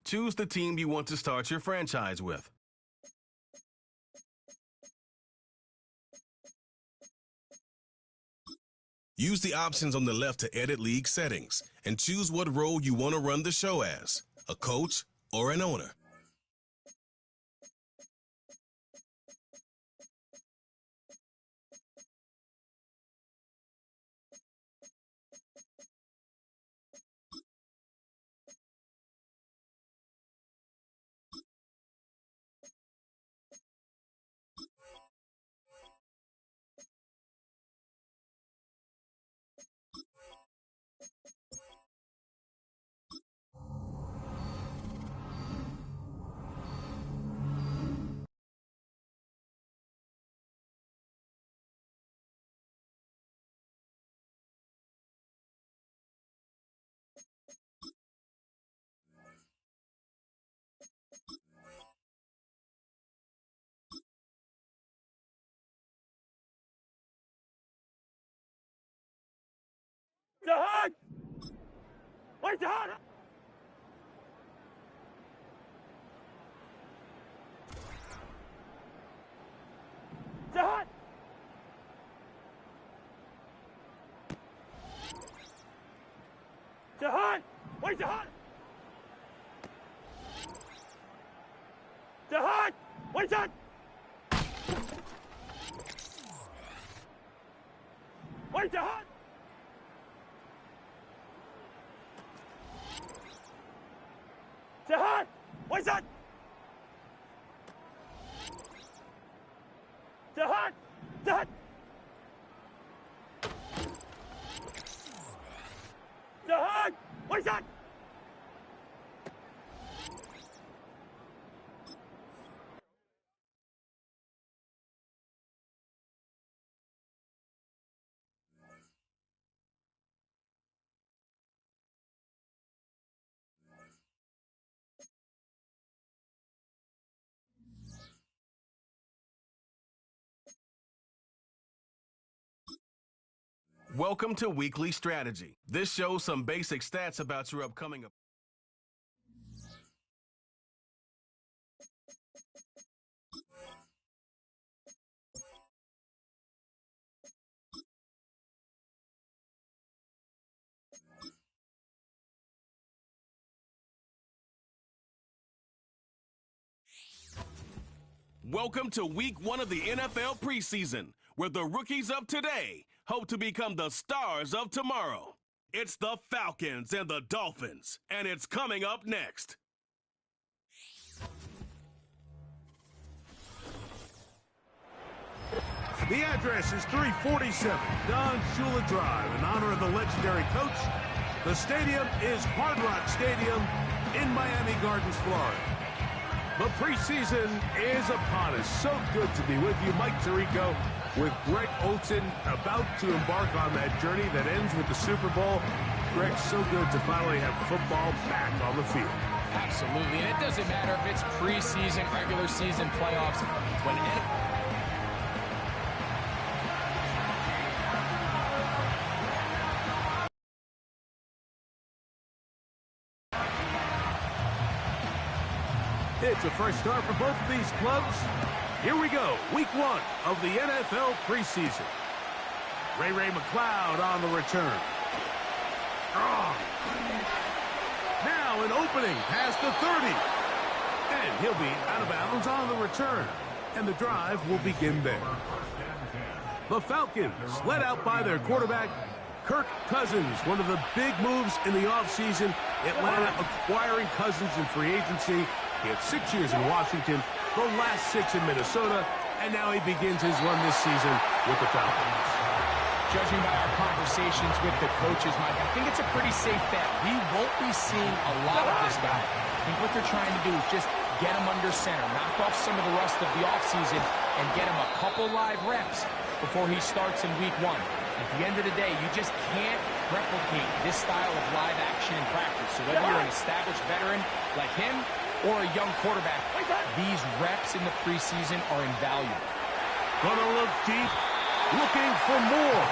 Choose the team you want to start your franchise with. Use the options on the left to edit league settings and choose what role you want to run the show as, a coach or an owner. جهاد وين جهاد جهاد جهاد وين جهاد جهاد وين جهاد وين جهاد جهاد وين جهاد جهاد جهاد جهاد وين جهاد Welcome to Weekly Strategy. This shows some basic stats about your upcoming opponent. Welcome to Week 1 of the NFL preseason, where the rookies of today hope to become the stars of tomorrow. It's the Falcons and the Dolphins, and it's coming up next. The address is 347 Don Shula Drive in honor of the legendary coach. The stadium is Hard Rock Stadium in Miami Gardens, Florida. The preseason is upon us. So good to be with you, Mike Tirico, with Greg Olson, about to embark on that journey that ends with the Super Bowl. Greg, so good to finally have football back on the field. Absolutely, and it doesn't matter if it's preseason, regular season, playoffs. When it's a fresh start for both of these clubs. Here we go, Week 1 of the NFL preseason. Ray McLeod on the return. Strong. Now an opening past the 30. And he'll be out of bounds on the return. And the drive will begin there. The Falcons, led out by their quarterback, Kirk Cousins, one of the big moves in the offseason. Atlanta acquiring Cousins in free agency. He had 6 years in Washington, the last 6 in Minnesota, and now he begins his run this season with the Falcons. Judging by our conversations with the coaches, Mike, I think it's a pretty safe bet. We won't be seeing a lot of this guy. I think what they're trying to do is just get him under center, knock off some of the rust of the offseason, and get him a couple live reps before he starts in Week 1. At the end of the day, you just can't replicate this style of live action in practice. So whether you're an established veteran like him or a young quarterback, these reps in the preseason are invaluable. Gonna look deep, looking for more.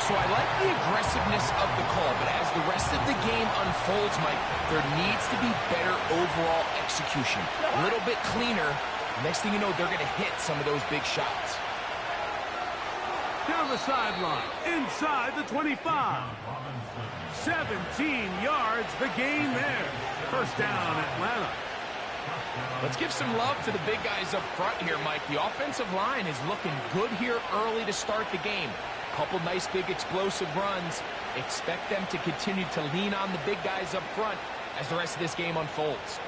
So I like the aggressiveness of the call, but as the rest of the game unfolds, Mike, there needs to be better overall execution. A little bit cleaner. Next thing you know, they're going to hit some of those big shots. Down the sideline, inside the 25. 17 yards, the gain there. First down, Atlanta. Let's give some love to the big guys up front here, Mike. The offensive line is looking good here early to start the game. Couple nice big explosive runs. Expect them to continue to lean on the big guys up front as the rest of this game unfolds.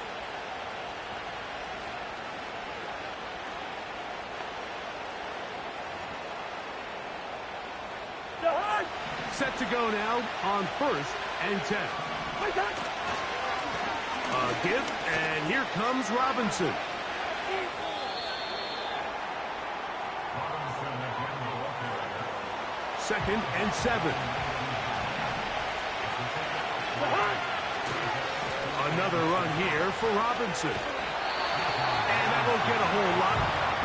Set to go now on 1st and 10. A give, and here comes Robinson. Second and 7. Another run here for Robinson. And that won't get a whole lot.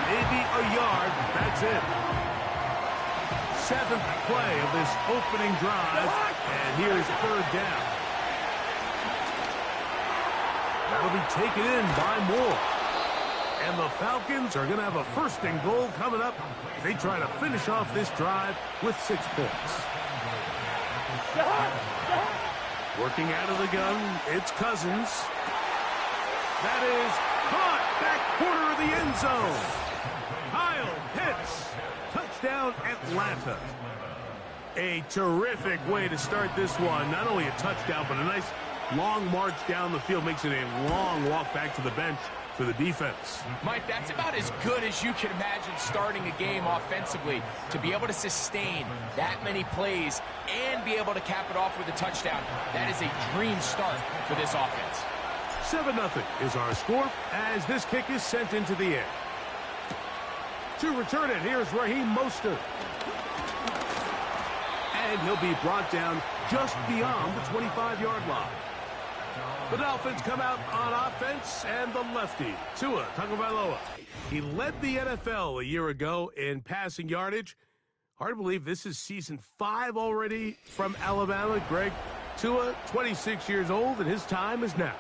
Maybe a yard. That's it. 7th play of this opening drive. And here's 3rd down. That'll be taken in by Moore. And the Falcons are going to have a 1st and goal coming up. They try to finish off this drive with 6 points. Working out of the gun, it's Cousins. That is caught back corner of the end zone. Kyle Pitts. Touchdown, Atlanta. A terrific way to start this one. Not only a touchdown, but a nice long march down the field. Makes it a long walk back to the bench for the defense. Mike, that's about as good as you can imagine starting a game offensively. To be able to sustain that many plays and be able to cap it off with a touchdown, that is a dream start for this offense. 7-0 is our score as this kick is sent into the air. To return it, here's Raheem Mostert. And he'll be brought down just beyond the 25-yard line. The Dolphins come out on offense, and the lefty, Tua Tagovailoa. He led the NFL a year ago in passing yardage. Hard to believe this is season 5 already from Alabama. Greg, Tua, 26 years old, and his time is now.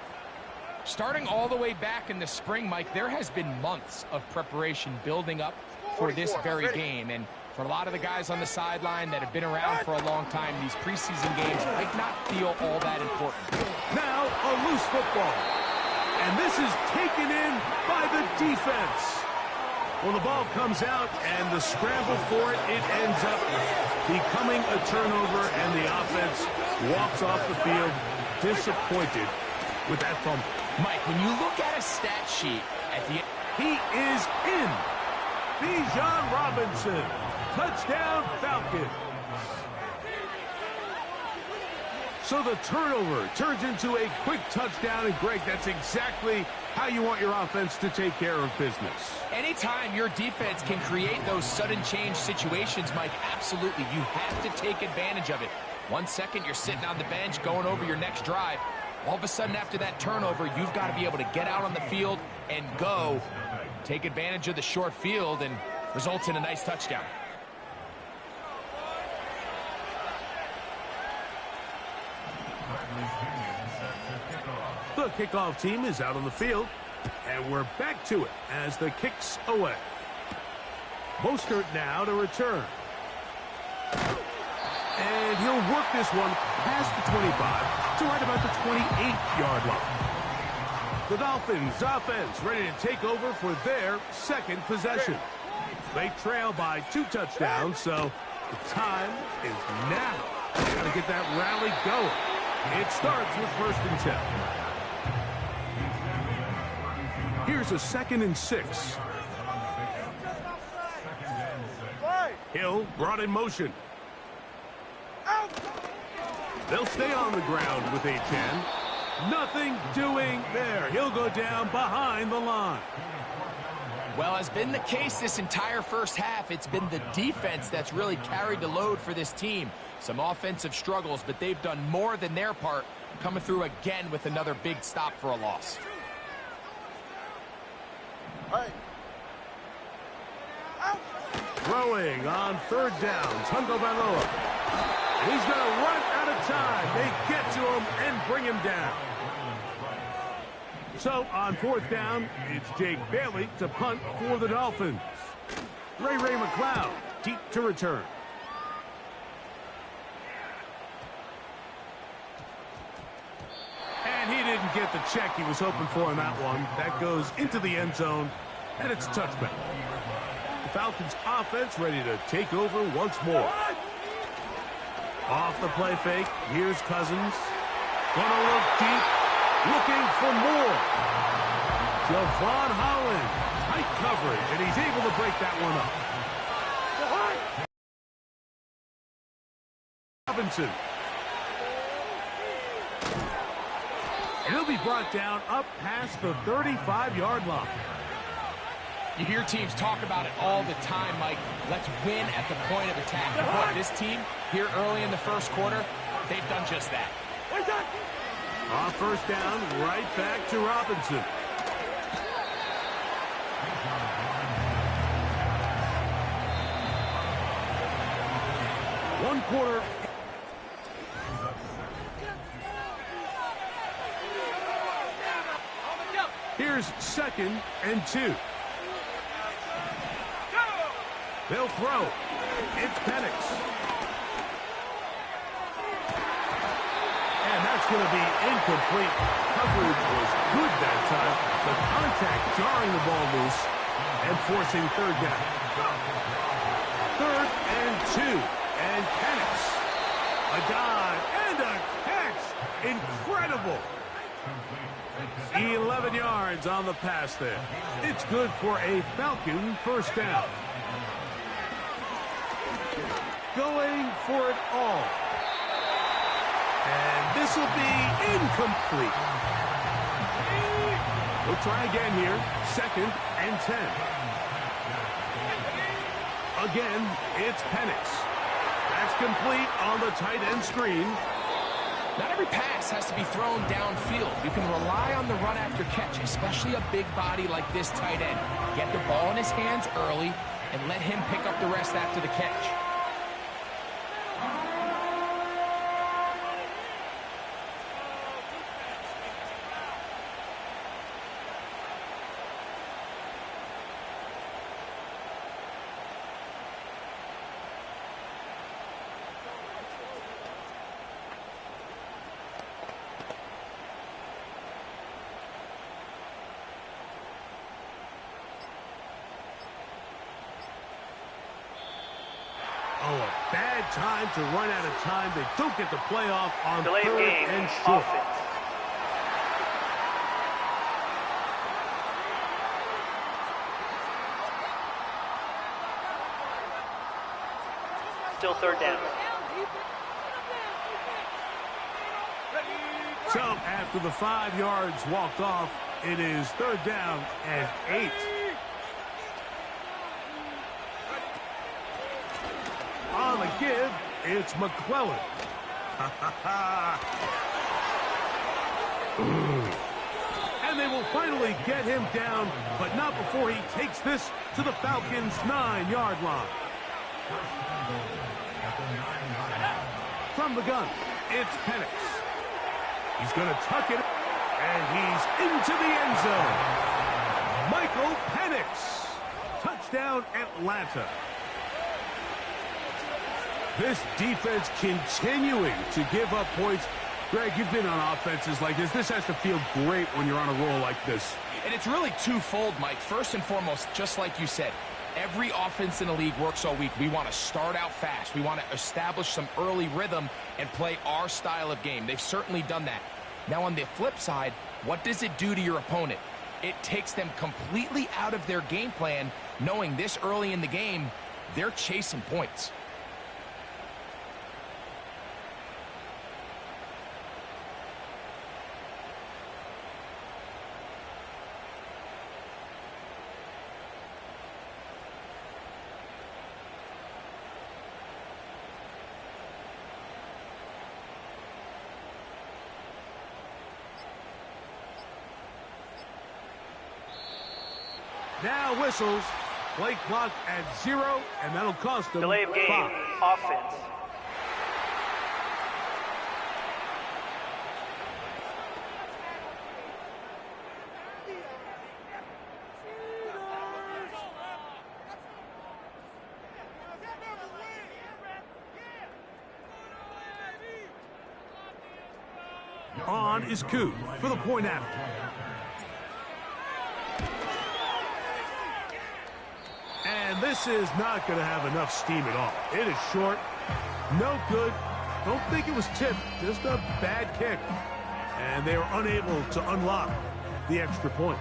Starting all the way back in the spring, Mike, there has been months of preparation building up for this very game. And for a lot of the guys on the sideline that have been around for a long time, these preseason games might not feel all that important. Now a loose football. And this is taken in by the defense. Well, the ball comes out, and the scramble for it, it ends up becoming a turnover, and the offense walks off the field disappointed with that fumble. Mike, when you look at a stat sheet at the end, he is in. Bijan Robinson. Touchdown, Falcons. So the turnover turns into a quick touchdown, and Greg, that's exactly how you want your offense to take care of business. Anytime your defense can create those sudden change situations, Mike, absolutely, you have to take advantage of it. 1 second, you're sitting on the bench going over your next drive. All of a sudden, after that turnover, you've got to be able to get out on the field and go. Take advantage of the short field, and results in a nice touchdown. The kickoff team is out on the field, and we're back to it as the kick's away. Mostert now to return. And he'll work this one past the 25 to right about the 28-yard line. The Dolphins offense ready to take over for their second possession. They trail by 2 touchdowns, so the time is now. They got to get that rally going. It starts with 1st and 10. Here's a 2nd and 6. Hill brought in motion. They'll stay on the ground with H.N. Nothing doing there. He'll go down behind the line. Well, as been the case this entire first half, it's been the defense that's really carried the load for this team. Some offensive struggles, but they've done more than their part, coming through again with another big stop for a loss. Throwing on 3rd down, Tagovailoa. He's going to run out of time. They get to him and bring him down. So on 4th down, it's Jake Bailey to punt for the Dolphins. Ray McLeod deep to return. And he didn't get the check he was hoping for in that one. That goes into the end zone, and it's a touchback. The Falcons offense ready to take over once more. Off the play fake, here's Cousins. Gonna look deep, looking for more. Javon Holland, tight coverage, and he's able to break that one up. Robinson. And he'll be brought down up past the 35-yard line. You hear teams talk about it all the time, Mike. Let's win at the point of attack. But this team, here early in the first quarter, they've done just that. On 1st down, right back to Robinson. One quarter. Here's 2nd and 2. They'll throw. It's Penix. And that's going to be incomplete. Coverage was good that time. The contact jarring the ball loose and forcing 3rd down. 3rd and 2. And Penix. A dive and a catch. Incredible. 11 yards on the pass there. It's good for a Falcon 1st down. Going for it all. And this will be incomplete. We'll try again here. 2nd and 10. Again, it's Penix. That's complete on the tight end screen. Not every pass has to be thrown downfield. You can rely on the run after catch, especially a big body like this tight end. Get the ball in his hands early and let him pick up the rest after the catch. Oh, a bad time to run out of time. They don't get the playoff on Delayed 3rd game. and short. Offense. Still 3rd down. So after the 5 yards walked off, it is 3rd down and 8. On the give, it's McClellan. And they will finally get him down, but not before he takes this to the Falcons' 9-yard line. From the gun, it's Penix. He's going to tuck it, and he's into the end zone. Michael Penix. Touchdown, Atlanta. This defense continuing to give up points. Greg, you've been on offenses like this. This has to feel great when you're on a roll like this. And it's really twofold, Mike. First and foremost, just like you said, every offense in the league works all week. We want to start out fast. We want to establish some early rhythm and play our style of game. They've certainly done that. Now, on the flip side, what does it do to your opponent? It takes them completely out of their game plan, knowing this early in the game, they're chasing points. Now whistles. Play clock at 0, and that'll cost them Delay of game. 5. Offense. is Koo for the point after. And this is not going to have enough steam at all. It is short, no good. Don't think it was tipped, just a bad kick. And they are unable to unlock the extra point.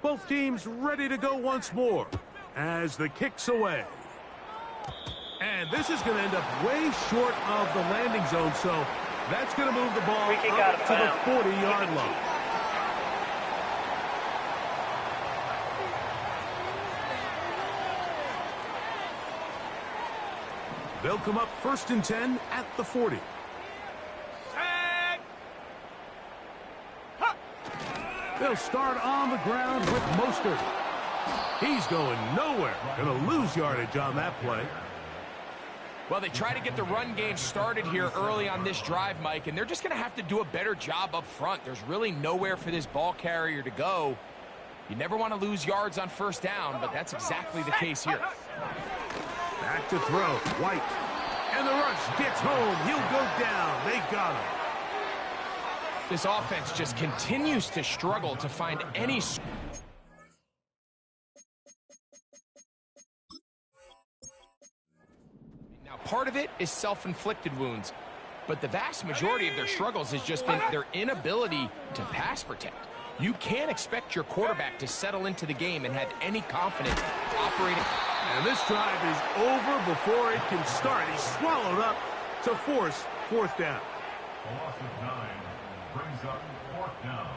Both teams ready to go once more as the kick's away. And this is going to end up way short of the landing zone, so that's going to move the ball up to the 40-yard line. They'll come up 1st and 10 at the 40. They'll start on the ground with Mostert. He's going nowhere. Going to lose yardage on that play. Well, they try to get the run game started here early on this drive, Mike, and they're just going to have to do a better job up front. There's really nowhere for this ball carrier to go. You never want to lose yards on 1st down, but that's exactly the case here. Back to throw. White. And the rush gets home. He'll go down. They got him. This offense just continues to struggle to find any... Now, part of it is self-inflicted wounds, but the vast majority of their struggles has just been their inability to pass protect. You can't expect your quarterback to settle into the game and have any confidence operating... And this drive is over before it can start. He's swallowed up to force 4th down. A loss of 9 brings up 4th down.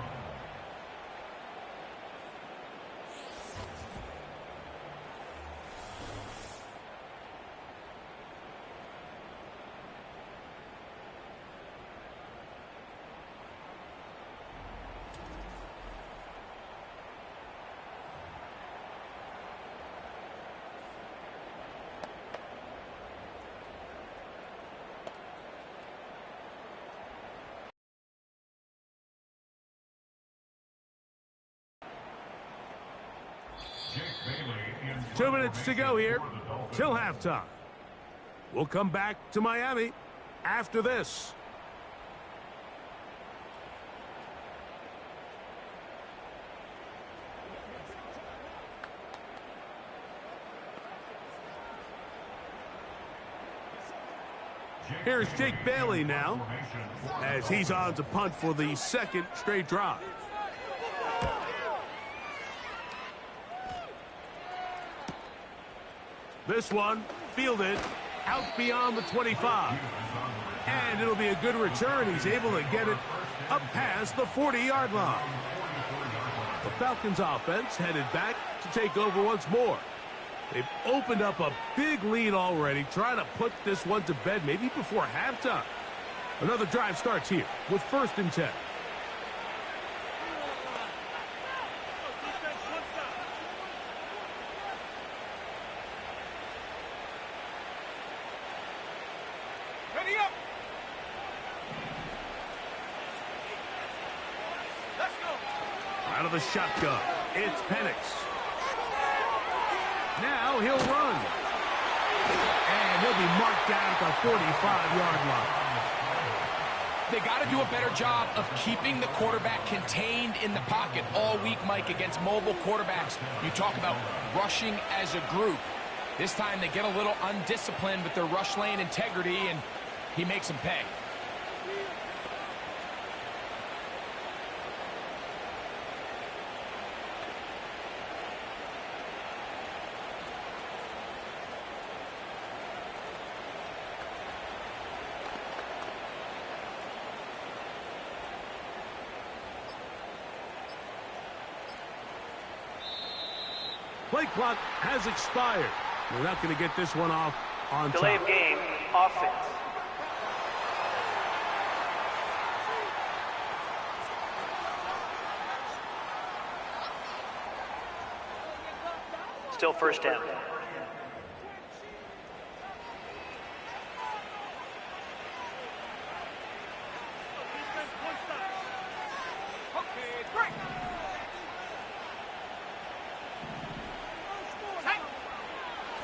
Two minutes to go here till halftime. We'll come back to Miami after this. Here's Jake Bailey now as he's on to punt for the 2nd straight drive. This one fielded out beyond the 25. And it'll be a good return. He's able to get it up past the 40-yard line. The Falcons offense headed back to take over once more. They've opened up a big lead already, trying to put this one to bed maybe before halftime. Another drive starts here with 1st and 10. Out of the shotgun, it's Penix. Now he'll run. And he'll be marked down at the 45-yard line. They got to do a better job of keeping the quarterback contained in the pocket all week, Mike, against mobile quarterbacks. You talk about rushing as a group. This time they get a little undisciplined with their rush lane integrity, and he makes them pay. play clock has expired. We're not going to get this one off on Delay top. of game, offense. Still first down.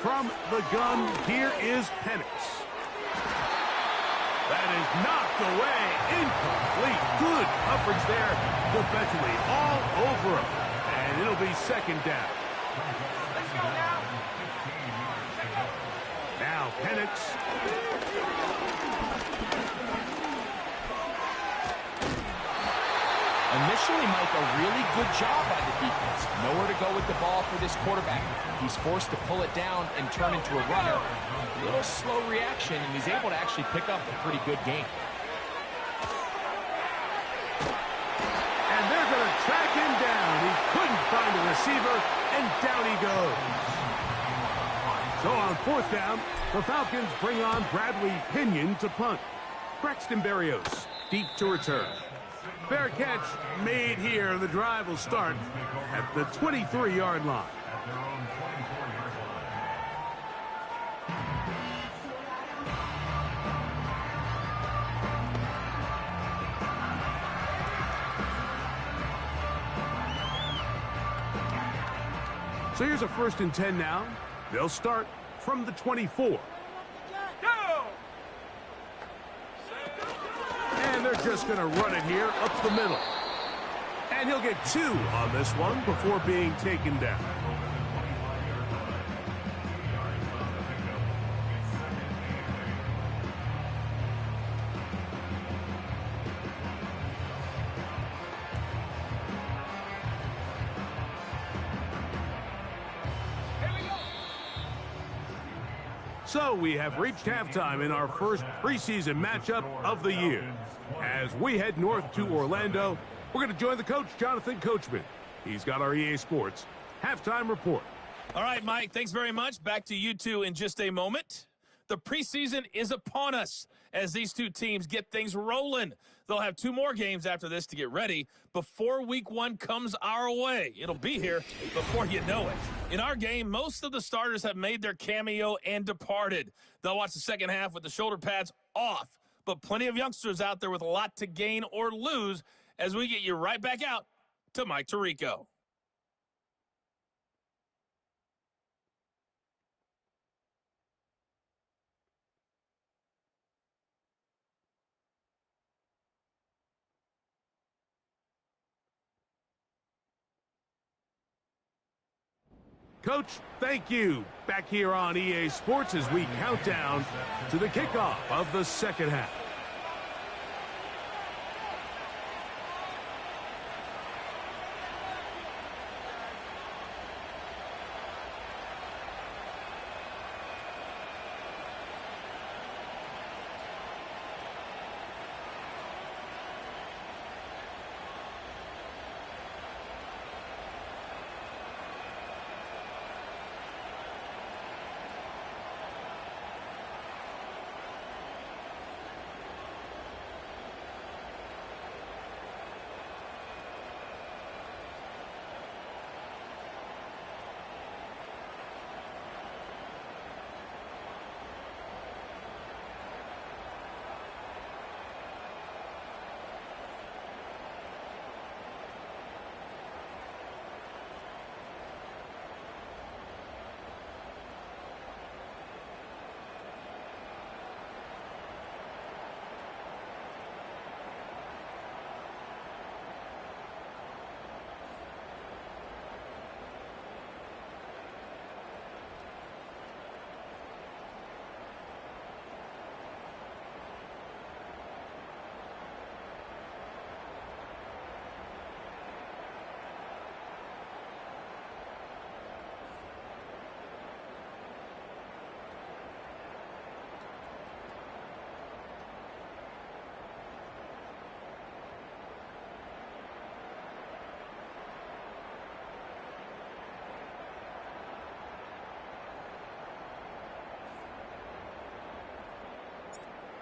From the gun, here is Penix. That is knocked away. Incomplete. Good coverage there defensively. All over him. And it'll be second down. Now Penix. Initially, Mike, a really good job by the defense. Nowhere to go with the ball for this quarterback. He's forced to pull it down and turn into a runner. A little slow reaction, and he's able to actually pick up a pretty good game. And they're going to track him down. He couldn't find a receiver, and down he goes. So on fourth down, the Falcons bring on Bradley Pinion to punt. Braxton Berrios deep to return. Fair catch made here. The drive will start at the 23-yard line. So here's a 1st and 10 now. They'll start from the 24. And they're just going to run it here up the middle. And he'll get 2 on this one before being taken down. So we have reached halftime in our first preseason matchup of the year. As we head north to Orlando, we're going to join the coach, Jonathan Coachman. He's got our EA Sports halftime report. All right, Mike, thanks very much. Back to you two in just a moment. The preseason is upon us as these two teams get things rolling. They'll have 2 more games after this to get ready before week 1 comes our way. It'll be here before you know it. In our game, most of the starters have made their cameo and departed. They'll watch the second half with the shoulder pads off, but plenty of youngsters out there with a lot to gain or lose as we get you right back out to Mike Tirico. Coach, thank you. Back here on EA Sports as we count down to the kickoff of the second half.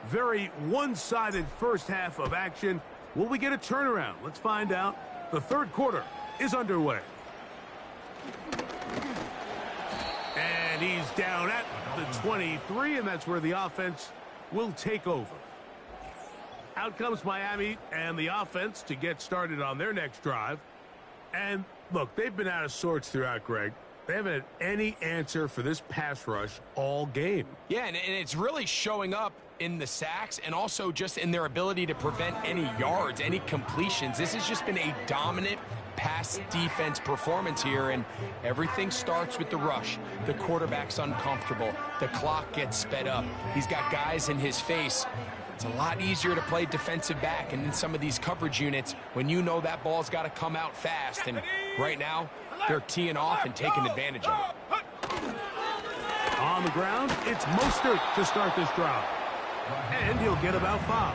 Very one-sided first half of action. Will we get a turnaround? Let's find out. The third quarter is underway. And he's down at the 23, and that's where the offense will take over. Out comes Miami and the offense to get started on their next drive. And, look, they've been out of sorts throughout, Greg. They haven't had any answer for this pass rush all game. Yeah, and it's really showing up in the sacks and also just in their ability to prevent any yards, any completions. This has just been a dominant pass defense performance here, and everything starts with the rush. The quarterback's uncomfortable. The clock gets sped up. He's got guys in his face. It's a lot easier to play defensive back and in some of these coverage units when you know that ball's got to come out fast. And right now, they're teeing off and taking advantage of it. On the ground, it's Mostert to start this drive. And he'll get about 5.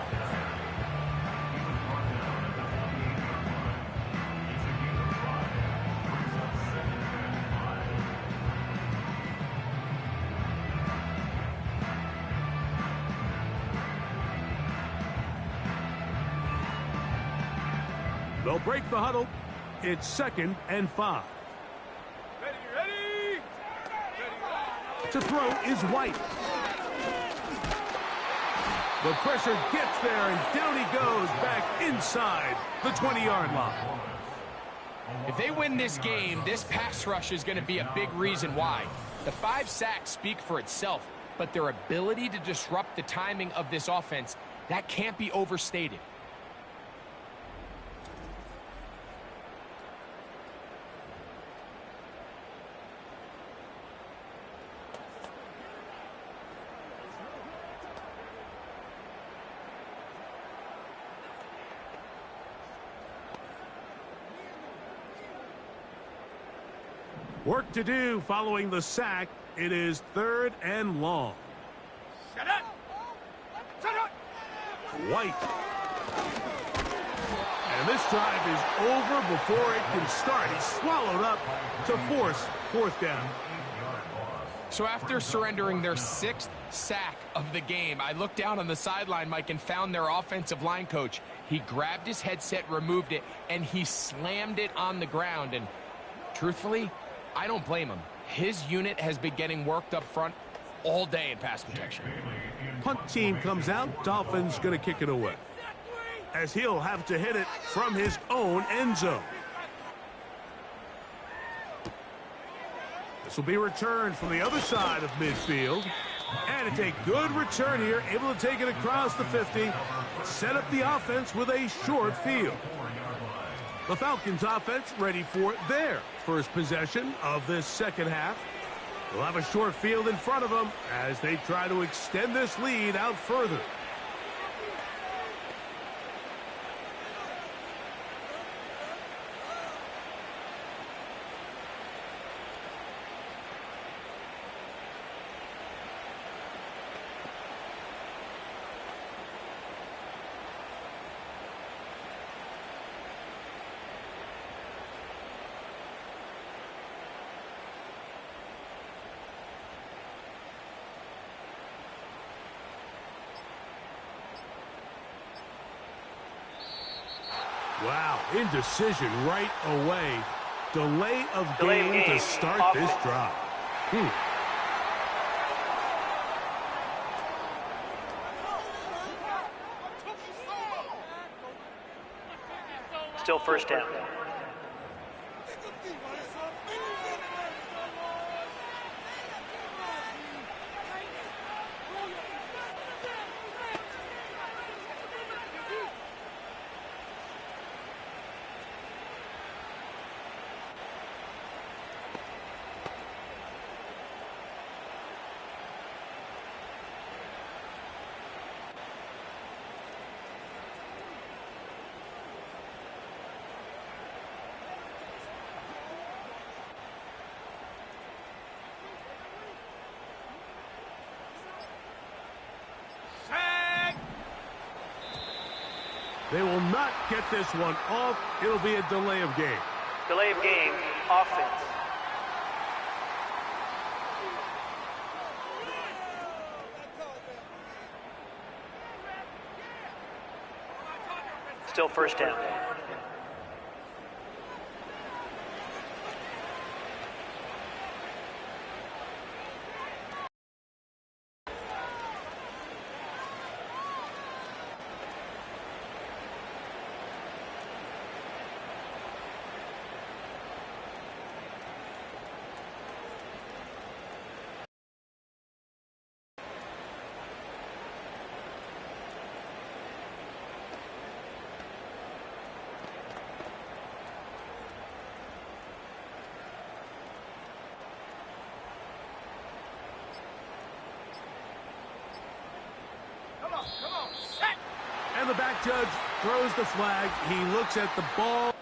They'll break the huddle. It's 2nd and 5. Ready! To throw is White. The pressure gets there, and down he goes back inside the 20-yard line. If they win this game, this pass rush is going to be a big reason why. The 5 sacks speak for itself, but their ability to disrupt the timing of this offense, that can't be overstated. Work to do following the sack. It is 3rd and long. Shut up! Shut up! White. And this drive is over before it can start. He's swallowed up to force 4th down. So after surrendering their 6th sack of the game, I looked down on the sideline, Mike, and found their offensive line coach. He grabbed his headset, removed it, and he slammed it on the ground. And truthfully, I don't blame him. His unit has been getting worked up front all day in pass protection. Punt team comes out. Dolphins going to kick it away, as he'll have to hit it from his own end zone. This will be returned from the other side of midfield. And it's a good return here, able to take it across the 50, set up the offense with a short field. The Falcons offense ready for their first possession of this second half. They'll have a short field in front of them as they try to extend this lead out further. Wow, indecision right away. Delay of game to start this drive. Still 1st down. They will not get this one off. It'll be a delay of game. Delay of game, offense. Still first down. And the back judge throws the flag. He looks at the ball.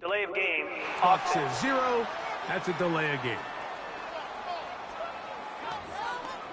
Delay of game. Clock says 0. That's a delay of game.